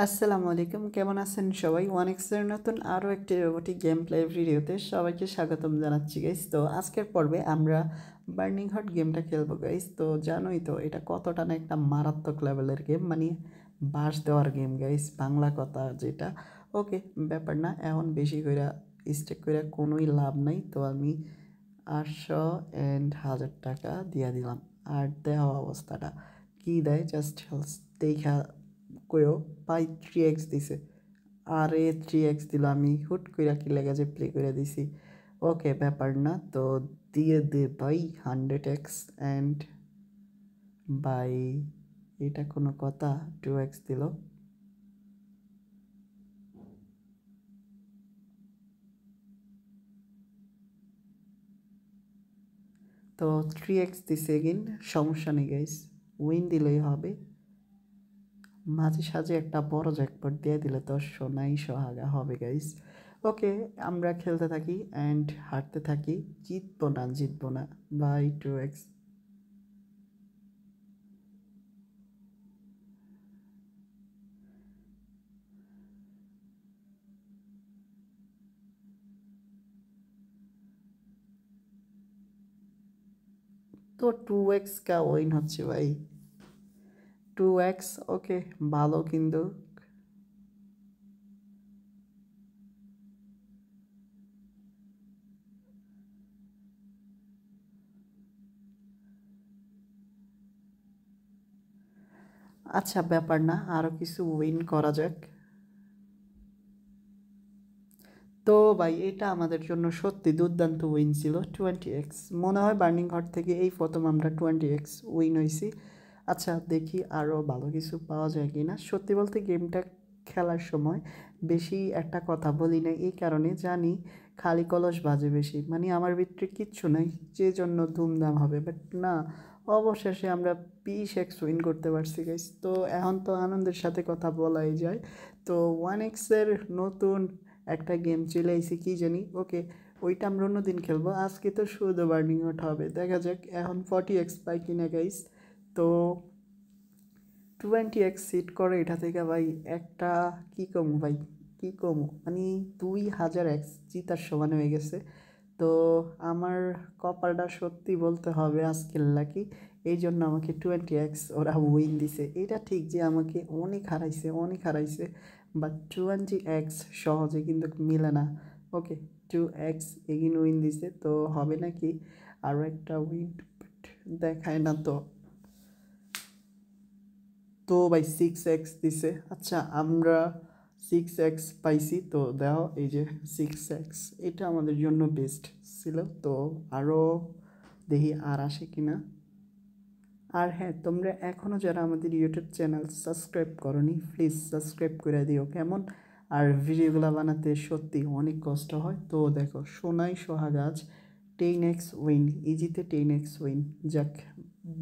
আসসালামু আলাইকুম, কেমন আছেন সবাই? ওয়ানেক্সের নতুন আরও একটি রোবোটিক গেম প্লে ভিডিওতে সবাইকে স্বাগতম জানাচ্ছি গাইস। তো আজকের পর্বে আমরা বার্নিং হট গেমটা খেলবো গাইস। তো জানোই তো এটা কতটা না একটা মারাত্মক লেভেলের গেম, মানে বাঁশ দেওয়ার গেম গাইস, বাংলা কথা যেটা। ওকে, ব্যাপার না, এখন বেশি করে স্টেক করে কোনোই লাভ নাই। তো আমি 800 অ্যান্ড 1000 টাকা দিয়া দিলাম। আর দেওয়া অবস্থাটা কি দেয় জাস্ট দেখা কইও। পাই 3x দিছে, আর 3x দিল, আমি হুট কইরা কি লেগে যে প্লে করে দিছি। ওকে, ব্যাপার না, তো দিয়ে দে ভাই 100x। অ্যান্ড বাই, এটা কোনো কথা? 2x দিল। তো 3x দিছে এগেন, সমস্যা নেই গাইস, উইন দিলেই হবে। মাঝে সাঝে একটা বড় জ্যাকপট দিয়ে দিলে তো সোনাই সোহাগা হবে গাইস। ওকে, আমরা খেলতে থাকি অ্যান্ড হারতে থাকি। জিতবো না বাই 2x। তো 2x का উইন হচ্ছে ভাই, 2x। ওকে, ভালো কিন্তু। আচ্ছা, ব্যাপার না, আরও কিছু উইন করা যাক। তো ভাই, এটা আমাদের জন্য সত্যি দুর্দান্ত উইন ছিল। 20x মনে হয় বার্নিং হট থেকে এই প্রথম আমরা 20x উইন হয়েছি। আচ্ছা, দেখি আরও ভালো কিছু পাওয়া যায় কি না। সত্যি বলতে গেমটা খেলার সময় বেশি একটা কথা বলি না, এই কারণে জানি খালি কলস বাজে বেশি, মানে আমার ভিতরে কিচ্ছু নাই যে জন্য ধুমধাম হবে। বাট না, অবশেষে আমরা 20x উইন করতে পারছি গাইস। তো এখন তো আনন্দের সাথে কথা বলাই যায়। তো 1x-এর নতুন একটা গেম চলে আইছে, কি জানি। ওকে, ওইটা আমরা অন্যদিন খেলবো, আজকে তো শুধু বার্নিং আউট হবে। দেখা যাক এখন 40x পাই কিনা গাইস। তো 20x সিট করে এটা থেকে ভাই একটা, কি কমু ভাই, কি কমু, মানে 2000x জিতার সমান হয়ে গেছে। তো আমার কপালটা সত্যি বলতে হবে আজকের লাকি, এই জন্য আমাকে 20x ওরা উইন দিছে। এটা ঠিক যে আমাকে অনেক হারাইছে, বাট 20x সহজে কিন্তু মিলে না। ওকে, 2x এগিন উইন দিছে, তো হবে নাকি আরও একটা উইন? দেখায় না তো। তো ভাই 6x দিছে। আচ্ছা, আমরা 6x পাইছি, তো দেখো এই যে 6x, এটা আমাদের জন্য বেস্ট ছিল। তো আরও দেখি আর আসে কিনা। আর হ্যাঁ, তোমরা এখনও যারা আমাদের ইউটিউব চ্যানেল সাবস্ক্রাইব করনি, প্লিজ সাবস্ক্রাইব করে দিও কেমন। আর ভিডিওগুলো বানাতে সত্যি অনেক কষ্ট হয়। তো দেখো, সোনাই সোহাগাজ 10x উইন, ইজিতে 10x উইন, যাক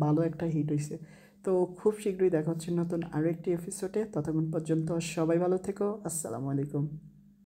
ভালো একটা হিট হয়েছে। তো খুব শীঘ্রই দেখা হচ্ছে নতুন আরও একটি এপিসোডে। ততক্ষণ পর্যন্ত সবাই ভালো থেকো। আসসালামু আলাইকুম।